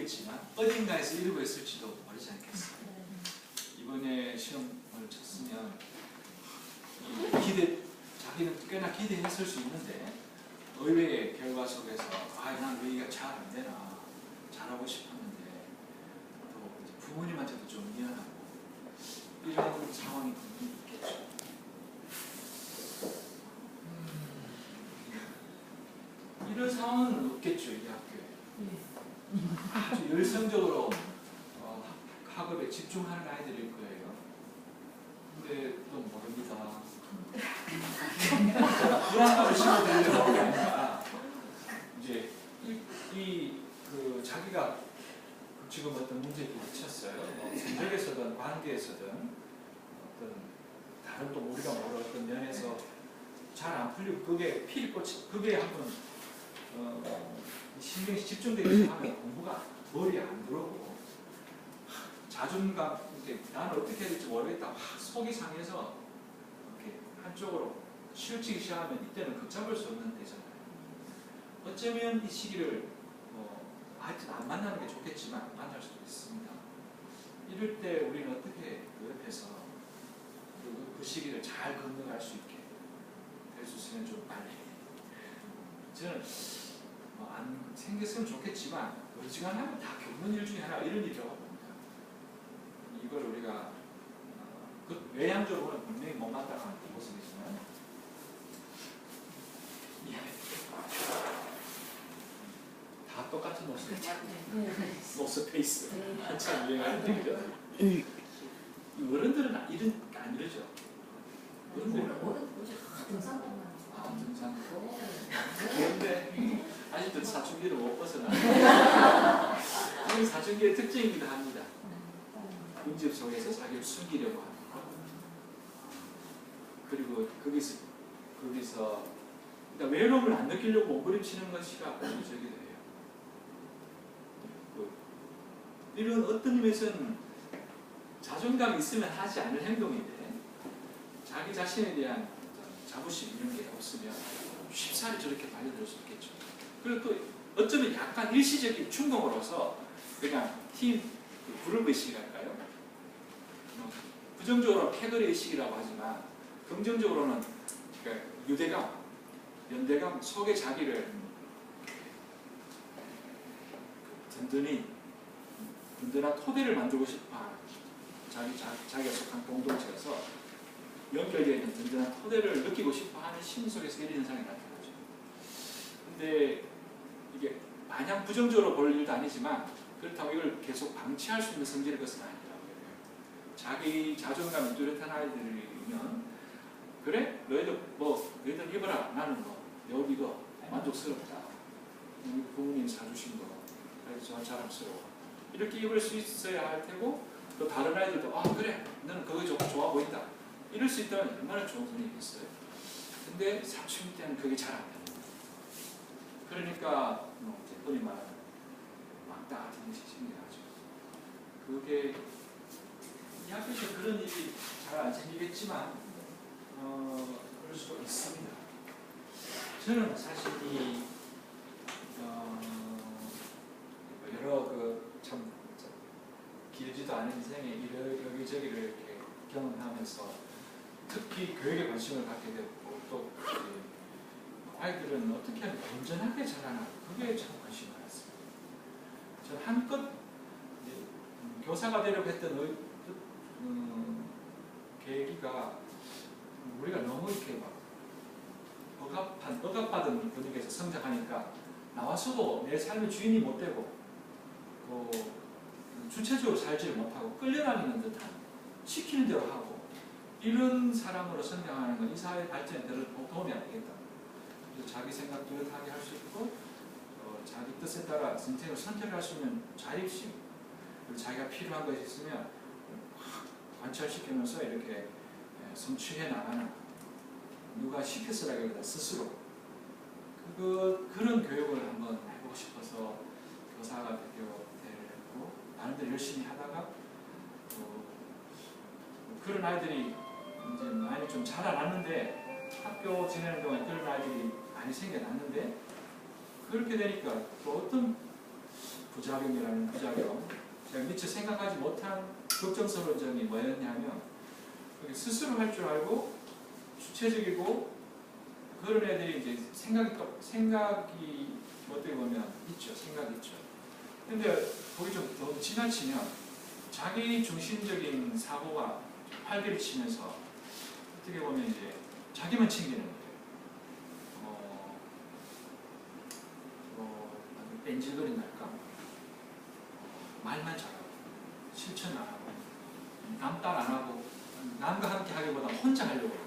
모르겠지만 어딘가에서 이러고 있을지도 모르지 않겠어요. 이번에 시험을 쳤으면 자기는 꽤나 기대했을 수 있는데 의외의 결과 속에서 난 왜 이게 잘 안 되나, 잘하고 싶었는데 또 이제 부모님한테도 좀 미안하고 이런 상황이 분명히 있겠죠. 이런 상황은 없겠죠, 이 학교에. 아주 열성적으로 학업에 집중하는 아이들일 거예요. 근데 또 모릅니다. 불안감을 심어드리려고 하는 게 아니라 이제 그 자기가 지금 어떤 문제에 부딪혔어요. 성적에서든 관계에서든 어떤 다른 또 우리가 모르는 어떤 면에서 잘 안 풀리고 그게 피를 꽂히 그게 한번 신경이 집중되기 시작하면 공부가 머리에 안 들어오고 자존감, 나는 어떻게 해야 될지 모르겠다. 속이 상해서 이렇게 한쪽으로 치우치기 시작하면 이때는 걷잡을 수 없는 때잖아요. 어쩌면 이 시기를 하여튼 안 만나는 게 좋겠지만 만날 수도 있습니다. 이럴 때 우리는 어떻게 그 옆에서 그 시기를 잘 건너갈 수 있게 될 수 있으면 좀 빨리. 저는 안 생겼으면 좋겠지만 어지간하면 다 겪는 일 중에 하나 이런 일이라고 봅니다. 이걸 우리가 그 외향적으로는 분명히 못마땅한 모습이지만 다 똑같은 모습. 노스 페이스. 한참 유행하는 얘기죠. 어른들은 안 이러죠. 어른들은 등산. 그런데 아직도 사춘기를 못 벗어나. 이게 사춘기의 특징이기도 합니다. 문제 속에서 자기를 숨기려고 하는 거. 그리고 거기서 그러니까 외로움을 안 느끼려고 몸부림치는 것이가 본질적이기도 해요. 이런 어떤 의미에서는 자존감이 있으면 하지 않을 행동인데 자기 자신에 대한 자부심 이런 게 없으면 쉽사리 저렇게 달려들 수 있겠죠. 그리고 또 어쩌면 약간 일시적인 충동으로서 그냥 그룹 의식이랄까요? 부정적으로는 패거리 의식이라고 하지만 긍정적으로는 그러니까 유대감, 연대감 속에 자기를 든든한 토대를 만들고 싶어하는 자기가 속한 공동체에서 연결되어 있는 든든한 토대를 느끼고 싶어하는 심리 속에서 이런 현상이 나타나죠. 근데 이게 마냥 부정적으로 볼 일도 아니지만 그렇다고 이걸 계속 방치할 수 있는 성질의 것은 아니라고요. 자기 자존감이 뚜렷한 아이들이면 그래? 너희들 입어라. 나는 여기가 만족스럽다. 부모님 사주신 거 그래서 자랑스러워. 이렇게 입을 수 있어야 할 테고 또 다른 아이들도 그래 너는 그거 좋아 보인다. 이럴 수 있다면 얼마나 좋은 분위기겠어요. 근데 사춘기 때는 그게 잘 안 됩니다. 그러니까 흔히 말하는 왕따 같은 것이 생겨나죠. 그게 이 학교에서 그런 일이 잘 안 생기겠지만 그럴 수도 있습니다. 저는 사실 여러 참 길지도 않은 인생에 여기저기를 이렇게 경험하면서 특히 교육에 관심을 갖게 되고 또 아이들은 어떻게 하면 건전하게 자라나 그게 참 관심이 많았습니다. 저는 한껏 교사가 되려고 했던 계기가 우리가 너무 이렇게 억압받은 분위기에서 성장하니까 나와서도 내 삶의 주인이 못 되고 주체적으로 살지를 못하고 끌려다니는 듯한 시키는 대로 하고 이런 사람으로 성장하는 건 이 사회 발전에 도움이 안 되겠다. 그래서 자기 생각 뚜렷하게 할 수 있고 자기 뜻에 따라 선택을 선택할 수 있는 자립심 그리고 자기가 필요한 것이 있으면 관찰시키면서 이렇게 성취해 나가는 누가 시켜서라기보다 스스로 그런 교육을 한번 해보고 싶어서 교사가 되고 많은 데 열심히 하다가 그런 아이들이 이제 많이 좀 자라났는데 학교 지내는 동안 그런 아이들이 많이 생겨났는데 그렇게 되니까 또 어떤 부작용이라는 부작용. 제가 미처 생각하지 못한 걱정스러운 점이 뭐였냐면 스스로 할 줄 알고 주체적이고 그런 애들이 이제 생각이 어떻게 보면 있죠. 생각이 있죠. 근데 거기 좀 더 지나치면 자기 중심적인 사고가 활개를 치면서 어떻게 보면 이제 자기만 챙기는 거예요. 뺀질거린달까? 말만 잘하고 실천 안 하고 남 딸 안 하고 남과 함께 하기보다 혼자 하려고 하고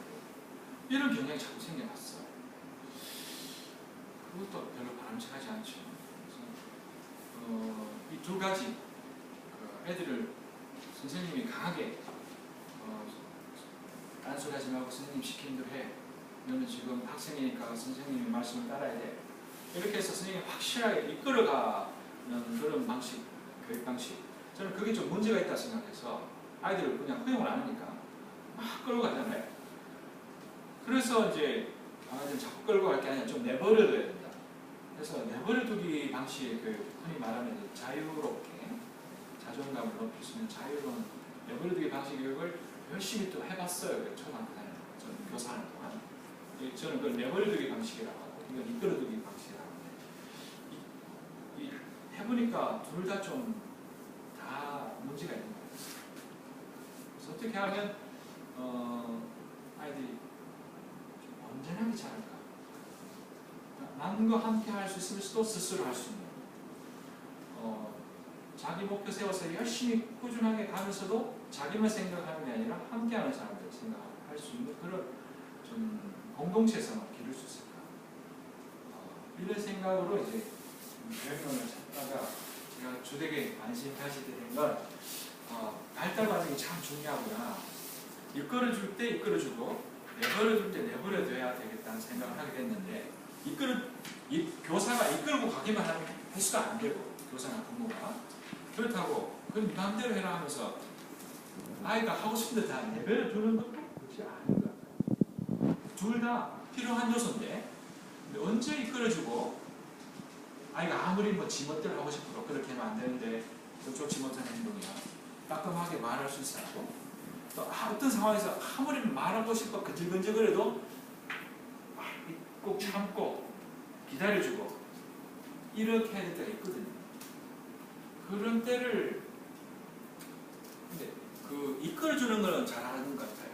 이런 경향이 자꾸 생겨났어요. 그것도 별로 바람직하지 않죠. 이 두 가지 애들을 선생님이 강하게 딴소리하지 말고 선생님 시키는 대로 해. 너는 지금 학생이니까 선생님의 말씀을 따라야 돼. 이렇게 해서 선생님이 확실하게 이끌어가는 그런 방식, 교육 방식. 저는 그게 좀 문제가 있다 생각해서 아이들을 그냥 허용을 안 하니까 막 끌고 가잖아요. 그래서 이제 아이들 자꾸 끌고 갈 게 아니라 좀 내버려둬야 된다. 그래서 내버려두기 방식, 흔히 말하는 자유롭게 자존감을 높일 수 있는 자유로운 내버려두기 방식 교육을 열심히 또 해봤어요. 초등학교 다닐 때, 저는 교사하는 동안. 저는 그걸 내버려두기 방식이라고 하고, 이건 이끌어두기 방식이라고 하는데, 해보니까 둘 다 좀 다 문제가 있는 거예요. 그래서 어떻게 하면 아이들이 좀 온전하게 자랄까? 남과 함께 할 수 있으면서도 스스로 할 수 있는 자기 목표 세워서 열심히 꾸준하게 가면서도 자기만 생각하는 게 아니라 함께하는 사람들 생각할 수 있는 그런 좀 공동체성을 기를 수 있을까? 이런 생각으로 이제 교육론을 찾다가 제가 주되게 관심 가지게 된 건 발달 과정이 참 중요하구나. 이끌어줄 때 이끌어주고 내버려줄 때 내버려둬야 되겠다는 생각을 하게 됐는데 교사가 이끌고 가기만 하면 해수가 안 되고 교사나 부모가 그렇다고 그럼 마음대로 해라 하면서 아이가 하고 싶은 데 다 내버려두는 것도 그렇지 않은 것 같아요. 둘 다 필요한 요소인데 언제 이끌어주고 아이가 아무리 뭐 지멋대로 하고 싶어도 그렇게 하면 안 되는데 좋지 못한 행동이야. 따끔하게 말할 수 있어도 또 어떤 상황에서 아무리 말하고 싶어 근질근질거려도 꼭 참고 기다려주고 이렇게 해야 될 때가 있거든요. 그런 때를 근데 이끌어주는 거는 잘하는 것 같아요.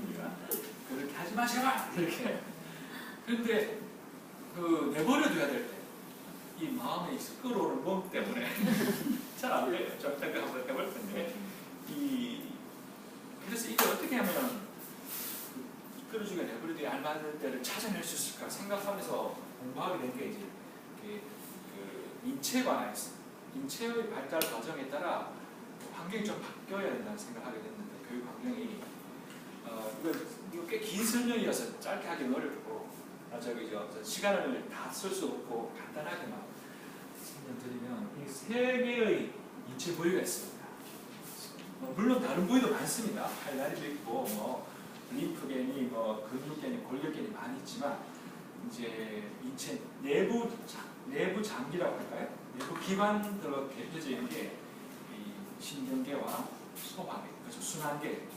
우리가 그렇게 하지 마셔라 이렇게. 그런데 내버려둬야 될 때 이 마음에 끌어오는 몸 때문에 잘 안 돼요. 저 때문에 한번 해볼 텐데 그래서 이걸 어떻게 하면 이끌어주기가 내버려두기 알맞는 때를 찾아낼 수 있을까 생각하면서 공부하게 된 게 이제 인체의 발달 과정에 따라 환경이 좀 바뀌어야 된다는 생각을 하게 됐는데 교육 환경이 이거 꽤 긴 설명이어서 짧게 하기는 어렵고 시간을 다 쓸 수 없고 간단하게만 설명드리면 이 세 개의 인체 부위가 있습니다. 물론 다른 부위도 많습니다. 팔다리도 있고 림프계니 근육계니 골격계니 많이 있지만 이제 인체 내부 장기라고 할까요? 내부 기관들로 겹쳐져 있는 게 이 신경계와 소화계, 그렇죠? 순환계,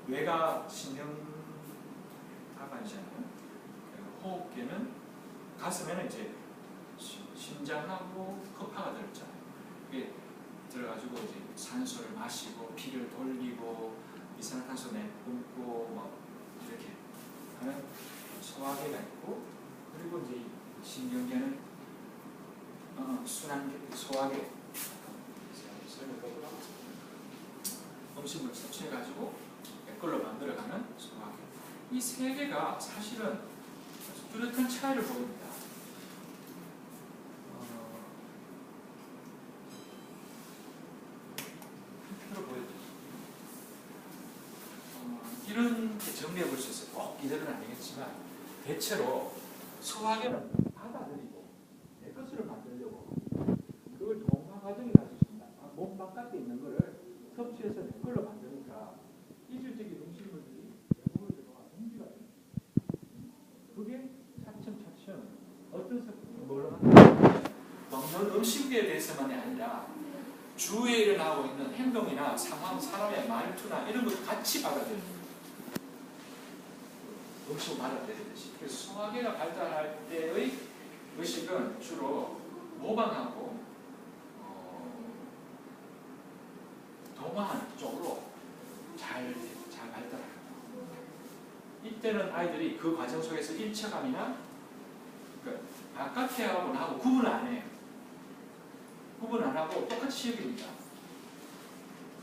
뇌가 신경하관이잖아요. 호흡계는 가슴에는 이제 심장하고 허파가 들어있잖아요. 이게 들어가지고 이제 산소를 마시고 피를 돌리고 이산화탄소 내뿜고 이렇게 하는 소화계가 있고 그리고 이제 신경계는 순환계, 소화계 음식을 섭취해가지고 내 걸로 만들어가는 소화계. 이 세 개가 사실은 아주 뚜렷한 차이를 보입니다. 이렇게 정리해 볼 수 있어요. 꼭 이대로는 아니겠지만 대체로 소화계는 받아들이고 내 것으로 만들려고 그걸 동화 과정이 가르쳐준다. 몸 바깥에 있는 거를 섭취해서 내 걸로 만드니까 이질적인 음식물들이 내 몸에 들어와 분비가 됩니다. 그게 차츰 어떤 뭘로 만드냐 먹는 음식에 대해서만이 아니라 주위에 일어나고 있는 행동이나 상황, 사람의 말투나 이런 것도 같이 받아들여요. 음식을 받아들이듯이. 그래서 소화계가 발달할 때의 의식은 주로 모방하고 동화하는 쪽으로 잘 발달합니다. 이때는 아이들이 그 과정 속에서 일체감이나 바깥에 하고 나하고 구분 안 해요. 구분 안 하고 똑같이 여깁니다.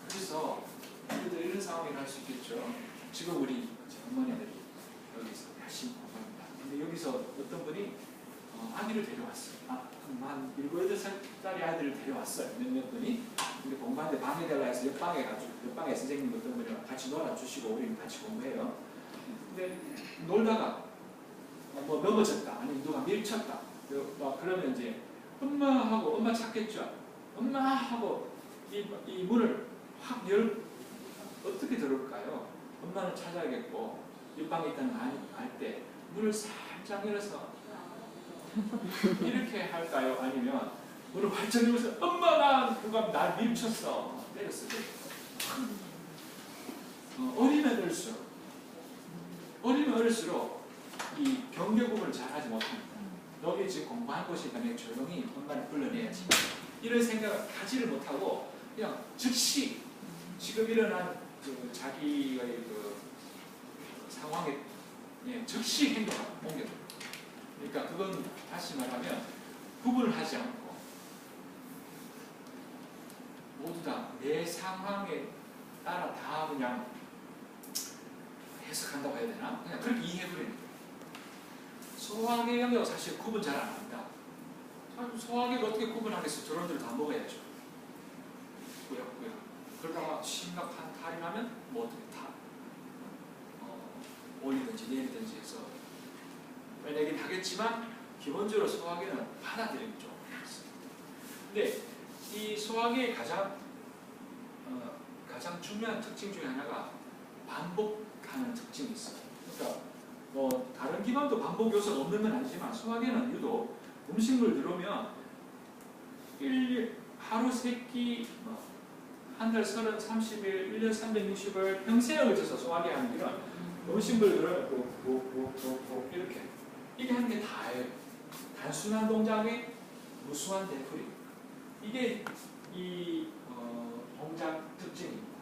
그래서 이런 상황이 날 수 있겠죠. 지금 우리 어머니들이 여기서 열심히 공부합니다. 근데 여기서 어떤 분이 아기를 데려왔어요. 한 7, 8살짜리 아이들을 데려왔어요. 몇몇 분이. 근데 공부하는데 방해달라 해서 옆방에 선생님 어떤 분이랑 같이 놀아주시고 우리는 같이 공부해요. 근데 놀다가 뭐 넘어졌다, 아니면 누가 밀쳤다. 그러면 이제 엄마하고 엄마 찾겠죠. 엄마하고 이 문을 확 어떻게 들어올까요? 엄마는 찾아야겠고 옆방에 있다는 거 알 때 문을 살짝 열어서 이렇게 할까요? 아니면 문을 활짝 열어서 엄마 누가 날 밀쳤어, 때렸어. 어리면 어릴수록 이 경계 구분을 잘 하지 못합니다. 여기 지금 공부할 곳이니까 내가 조용히 엄마를 불러내야지. 이런 생각을 하지를 못하고 그냥 즉시 지금 일어난 자기의 상황에 즉시 행동하고 옮겨요. 그러니까 그건 다시 말하면 구분을 하지 않고 모두 다 내 상황에 따라 다 그냥 해석한다고 해야 되나? 그냥 그렇게 이해해버리는 거예요. 소화계 영역은 사실 구분 잘 안 합니다. 소화계를 어떻게 구분하겠어요? 저런들 다 먹어야죠. 꾸역꾸역. 그러다가 심각한 탈이 나면 뭐 어떻게 올리든지 내리든지 해서 빼내긴 하겠지만 기본적으로 소화계는 받아들이는 쪽으로 있습니다. 근데 이 소화계의 가장 중요한 특징 중에 하나가 반복하는 특징이 있어요. 그러니까 뭐 다른 기관도 반복 요소가 없는 건 아니지만 소화계는 유독 음식물 들어오면 하루 3끼 한 달 30, 30일, 1년 360일 평생을 거쳐서 소화계 하는 일은 음식물 들어오면 이렇게 이게 하는 게 다예요. 단순한 동작의 무수한 되풀이. 이게 이 동작 특징입니다.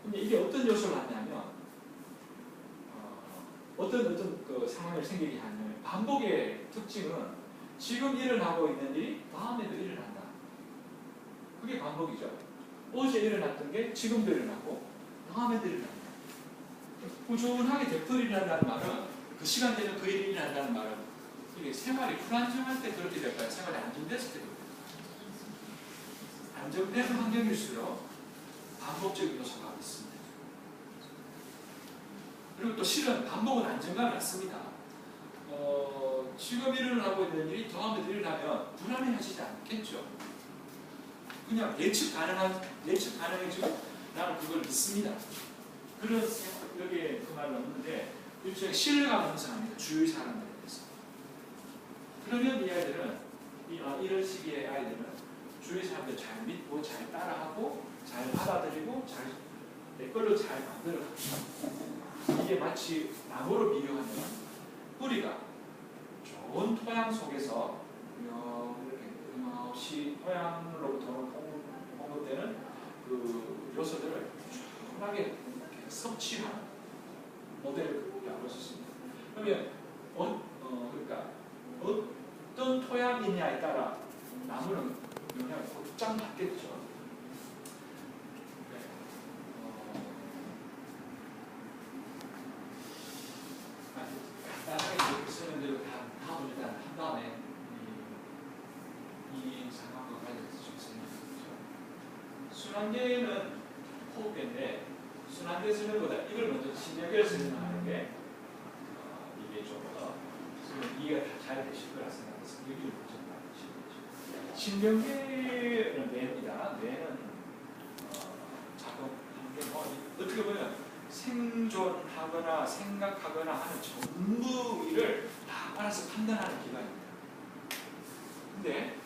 근데 이게 어떤 요소를 하냐면 어떤 그 상황을 생기게 하냐면 반복의 특징은 지금 일어나고 있는 일이 다음에도 일어난다. 그게 반복이죠. 어제 일어났던 게 지금도 일어나고 다음에도 일어난다. 꾸준하게 되풀이 일어난다는 말은 그 시간 되면 그 일이 일어난다는 말은 이게 생활이 불안정할 때 그렇게 될까요? 생활이 안정됐을 때 그렇게 될까요? 안정된 환경일수록 반복적인 요소가 있습니다. 그리고 또 실은 반복은 안정감이 낮습니다. 지금 일어나고 있는 일이 다음에도 일어나면 불안해하시지 않겠죠. 그냥 예측 가능해지고 나는 그걸 믿습니다. 그런 여기에 그 말은 없는데 일종의 신뢰감을 형성합니다. 주위 사람들에 대해서. 그러면 이 아이들은 이런 시기의 아이들은 주위 사람들 잘 믿고 잘 따라하고 잘 받아들이고 내 걸로 잘 만들어갑니다. 이게 마치 나무로 비유하면 뿌리가 좋은 토양 속에서 이렇게 끊임없이 토양으로부터 공급되는 그 요소들을 충분하게 섭취하는 모델이라고 할 수 있습니다. 그러면 그러니까 어떤 토양이냐에 따라 나무는 영향을 곧장 받겠죠. 간단하게 쓰는 대로 다음을 일단 한 다음에 이 상황과 관련해서 좀 설명드리죠. 순환계는 호흡계인데 순환계 설명보다 이걸 먼저 신경계를 설명하는 게 이게 좀 더 이해가 잘 되실 거라 생각해서 여기를 먼저 말씀드리죠. 신경계는 뇌입니다. 뇌는 어떻게 보면 생존하거나 생각하거나 하는 전부 일을 다 알아서 판단하는 기관입니다. 근데